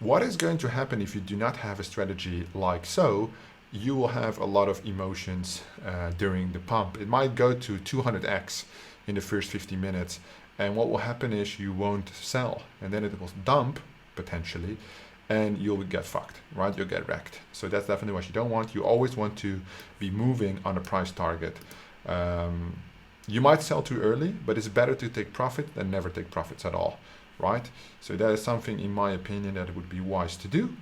What is going to happen if you do not have a strategy like so? You will have a lot of emotions during the pump. It might go to 200x in the first 50 minutes. And what will happen is you won't sell, and then it will dump potentially, and you'll get fucked, right? You'll get wrecked. So that's definitely what you don't want. You always want to be moving on a price target. You might sell too early, but it's better to take profit than never take profits at all, right? So that is something, in my opinion, that it would be wise to do.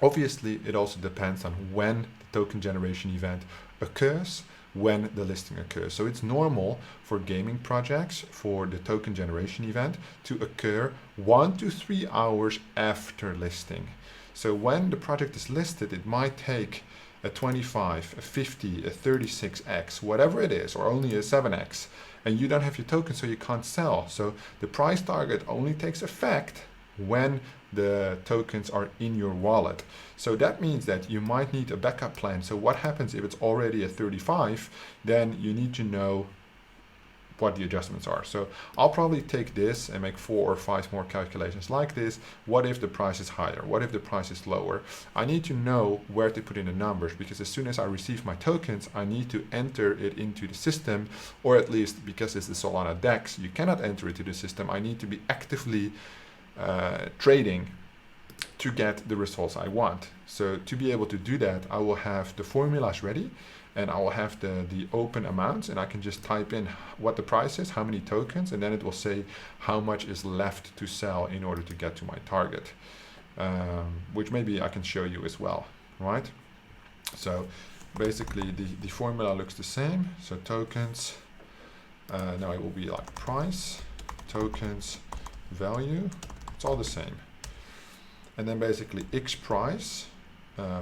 Obviously, it also depends on when the token generation event occurs, when the listing occurs. So it's normal for gaming projects for the token generation event to occur 1 to 3 hours after listing. So when the project is listed, it might take a 25, a 50, a 36x, whatever it is, or only a 7x, and you don't have your token, so you can't sell. So the price target only takes effect when the tokens are in your wallet. So that means that you might need a backup plan. So what happens if it's already at 35? Then you need to know what the adjustments are. So I'll probably take this and make 4 or 5 more calculations like this. What if the price is higher? What if the price is lower? I need to know where to put in the numbers, because as soon as I receive my tokens, I need to enter it into the system, or at least, because it's the Solana DEX, you cannot enter it into the system. I need to be actively trading to get the results I want. So to be able to do that, I will have the formulas ready, and I will have the open amounts, and I can just type in what the price is, how many tokens, and then it will say how much is left to sell in order to get to my target, which maybe I can show you as well, right? So basically the formula looks the same. So tokens, now it will be like price, tokens, value, it's all the same. And then basically X price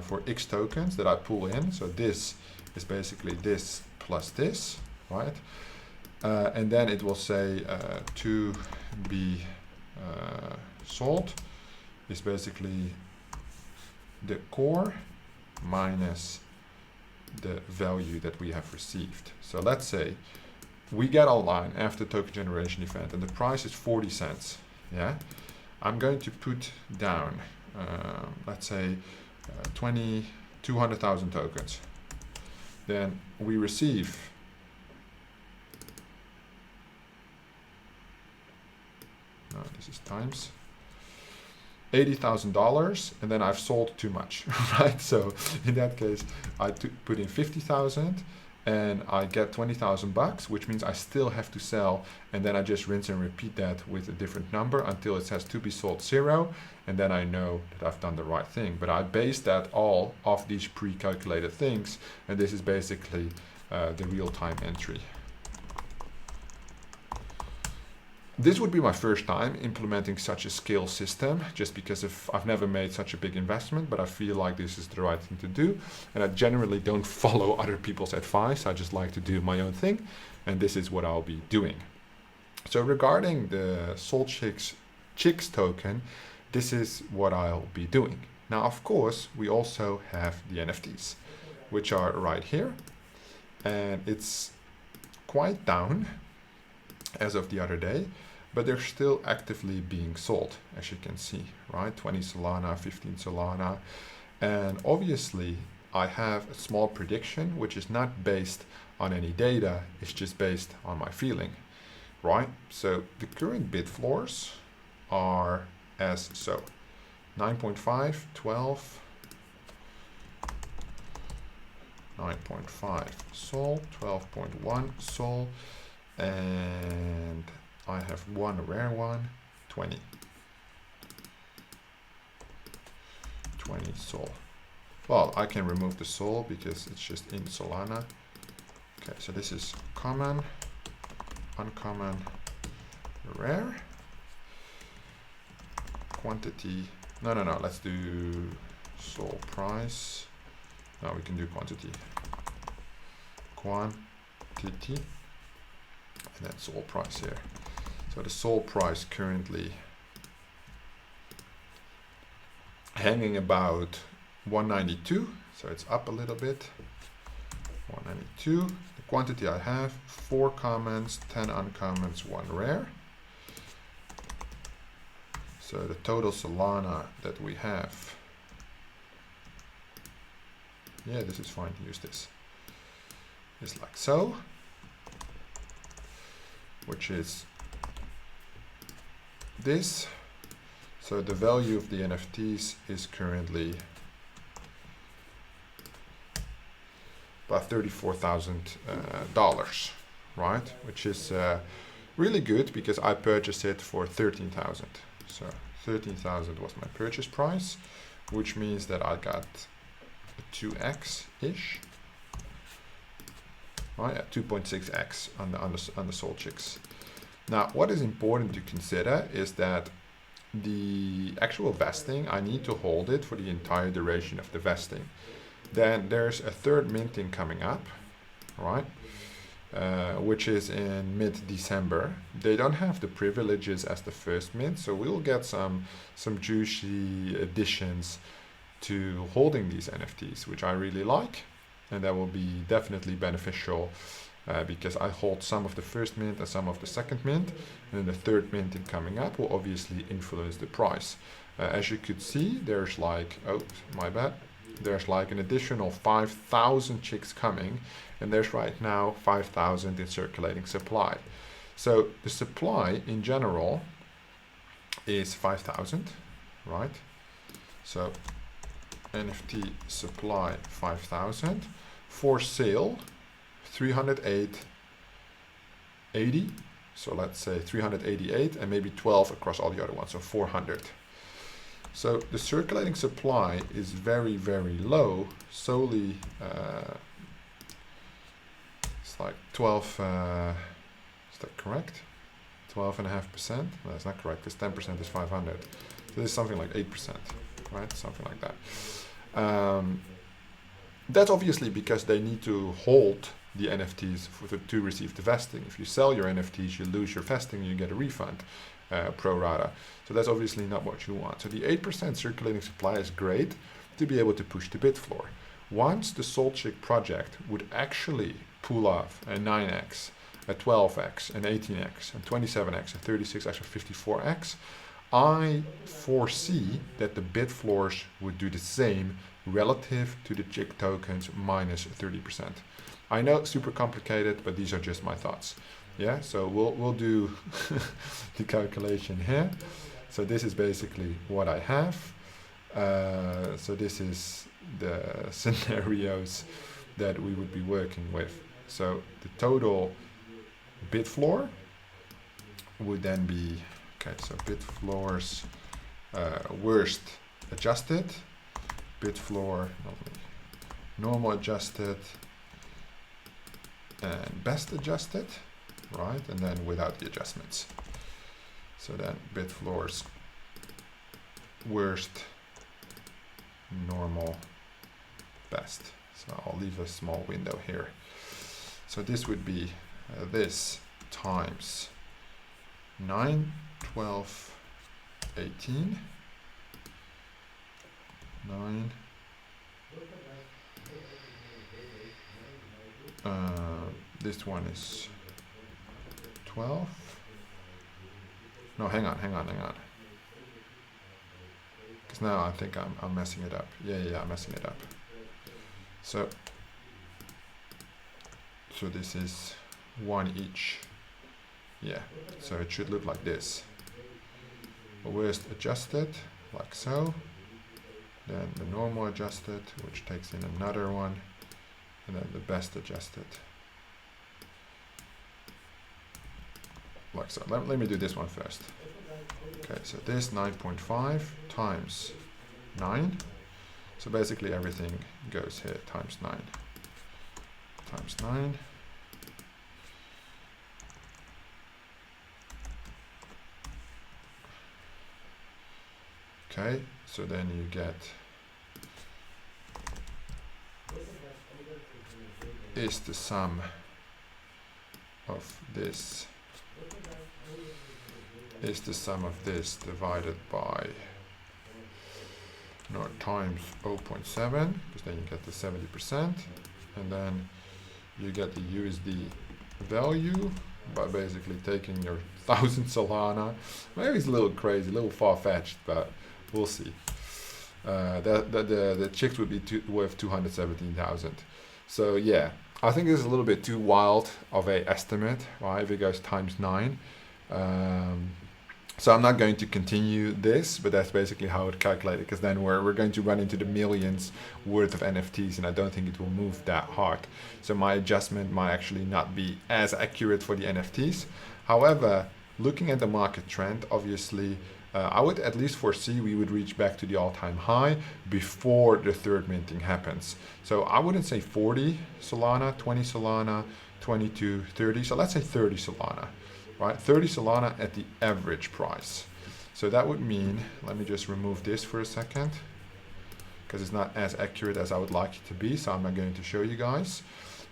for X tokens that I pull in. So this is basically this plus this, right? And then it will say to be sold is basically the core minus the value that we have received. So let's say we get online after token generation event and the price is 40 cents. Yeah, I'm going to put down, let's say 200,000 tokens. Then we receive this is times $80,000, and then I've sold too much, right? So in that case, I put in 50,000 and I get 20,000 bucks, which means I still have to sell, and then I just rinse and repeat that with a different number until it says to be sold 0, and then I know that I've done the right thing. But I base that all off these pre-calculated things, and this is basically the real-time entry. This would be my first time implementing such a scale system, just because I've never made such a big investment, but I feel like this is the right thing to do. And I generally don't follow other people's advice. I just like to do my own thing. And this is what I'll be doing. So regarding the SolChicks token, this is what I'll be doing. Now, of course, we also have the NFTs, which are right here. And it's quite down as of the other day, but they're still actively being sold, as you can see, right? 20 Solana, 15 Solana. And obviously I have a small prediction, which is not based on any data, it's just based on my feeling, right? So the current bid floors are as so: 9.5, 12, 9.5 Sol, 12.1 Sol, and I have one rare one, 20 Sol. Well, I can remove the Sol because it's just in Solana. Okay, so this is common, uncommon, rare, quantity. No, let's do Sol price. No, we can do quantity. Quantity. And then Sol price here. So the Sol price currently hanging about 192, so it's up a little bit. 192. The quantity I have: 4 commons, 10 uncommons, 1 rare. So the total Solana that we have, yeah, this is fine to use this, is like so, which is this. So the value of the NFTs is currently about $34,000, right? Which is really good because I purchased it for 13,000. So 13,000 was my purchase price, which means that I got a 2x-ish. Oh yeah, 2.6x on the SolChicks. Now, what is important to consider is that the actual vesting, I need to hold it for the entire duration of the vesting. Then there's a third minting coming up, right? Which is in mid-December. They don't have the privileges as the first mint, so we'll get some juicy additions to holding these NFTs, which I really like, and that will be definitely beneficial. Because I hold some of the first mint and some of the second mint, and then the third minting coming up will obviously influence the price. As you could see, there's like, oh, my bad, there's like an additional 5,000 chicks coming, and there's right now 5,000 in circulating supply. So the supply in general is 5,000, right? So NFT supply 5,000, for sale 308.80, so let's say 388 and maybe 12 across all the other ones, so 400. So the circulating supply is very, very low, solely it's like 12, is that correct? 12.5%? No, that's not correct, because 10% is 500. So this is something like 8%, right? Something like that. That's obviously because they need to hold the NFTs to receive the vesting. If you sell your NFTs, you lose your vesting, you get a refund pro rata. So that's obviously not what you want. So the 8% circulating supply is great to be able to push the bid floor. Once the SolChick project would actually pull off a 9x, a 12x, an 18x, a 27x, a 36x, or 54x, I foresee that the bid floors would do the same relative to the chick tokens minus 30%. I know it's super complicated, but these are just my thoughts. Yeah, so we'll do the calculation here. So this is basically what I have. So this is the scenarios that we would be working with. So the total bid floor would then be, okay, so bid floors worst adjusted, bid floor normal adjusted, and best adjusted, right? And then without the adjustments. So then bid floors worst, normal, best. So I'll leave a small window here. So this would be this times 9, 12, 18, 9, this one is 12. No, hang on. Because now I think I'm messing it up. Yeah, I'm messing it up. So this is 1 each. Yeah, so it should look like this. Worst adjusted, like so. Then the normal adjusted, which takes in another one. And then the best adjusted. Like so. Let me do this one first. Okay, so this 9.5 times 9. So basically everything goes here times 9. Times 9. Okay, so then you get is the sum of this is the sum of this divided by times 0.7, because then you get the 70%, and then you get the USD value by basically taking your 1,000 Solana. Maybe it's a little crazy, a little far-fetched, but we'll see. The chicks would be worth 217,000. So yeah, I think this is a little bit too wild of a estimate, right? If it goes times 9. So I'm not going to continue this, but that's basically how it calculated, because then we're going to run into the millions worth of NFTs, and I don't think it will move that hard. So my adjustment might actually not be as accurate for the NFTs. However, looking at the market trend, obviously, I would at least foresee we would reach back to the all-time high before the third minting happens. So I wouldn't say 40 Solana, 20 Solana, 22, 30. So let's say 30 Solana. Right, 30 Solana at the average price. So that would mean, let me just remove this for a second, because it's not as accurate as I would like it to be, so I'm not going to show you guys.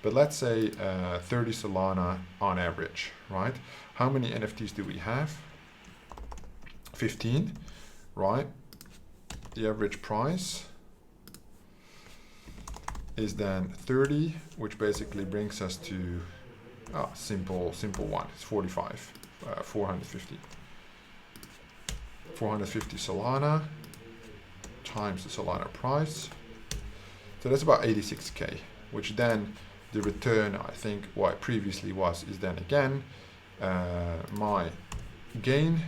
But let's say 30 Solana on average, right? How many NFTs do we have? 15, right? The average price is then 30, which basically brings us to simple one. It's 45, 450. 450 Solana times the Solana price. So that's about 86K, which then the return, I think what it previously was, is then again my gain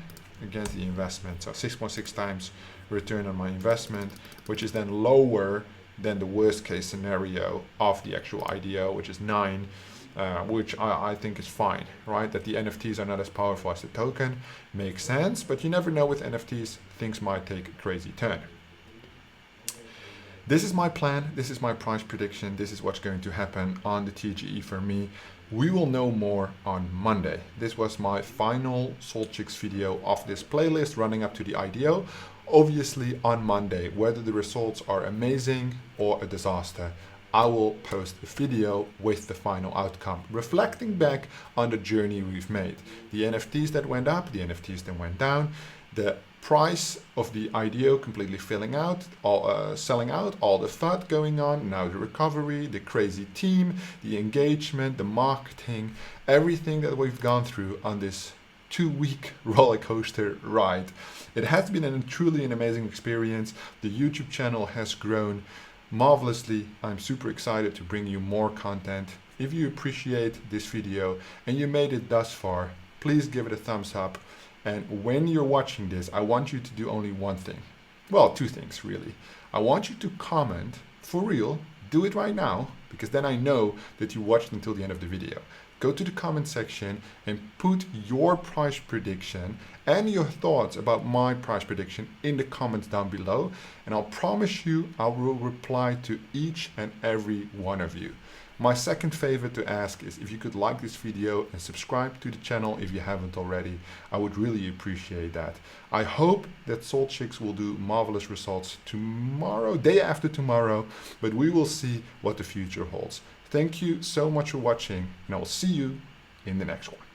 against the investment. So 6.6 times return on my investment, which is then lower than the worst case scenario of the actual IDO, which is 9. Which I think is fine, right? That the NFTs are not as powerful as the token makes sense, but you never know with NFTs, things might take a crazy turn. This is my plan, this is my price prediction, this is what's going to happen on the TGE for me. We will know more on Monday. This was my final SolChicks video of this playlist running up to the IDO. Obviously on Monday, whether the results are amazing or a disaster, I will post a video with the final outcome, reflecting back on the journey we've made. The NFTs that went up, the NFTs that went down, the price of the IDO completely selling out, all the FUD going on, now the recovery, the crazy team, the engagement, the marketing, everything that we've gone through on this 2-week roller coaster ride. It has been truly an amazing experience. The YouTube channel has grown marvelously. I'm super excited to bring you more content. If you appreciate this video and you made it thus far, please give it a thumbs up. And when you're watching this, I want you to do only one thing. Well, 2 things really. I want you to comment for real. Do it right now, because then I know that you watched until the end of the video. Go to the comment section and put your price prediction and your thoughts about my price prediction in the comments down below. And I'll promise you, I will reply to each and every one of you. My second favor to ask is if you could like this video and subscribe to the channel if you haven't already. I would really appreciate that. I hope that SolChicks will do marvelous results tomorrow, day after tomorrow, but we will see what the future holds. Thank you so much for watching, and I will see you in the next one.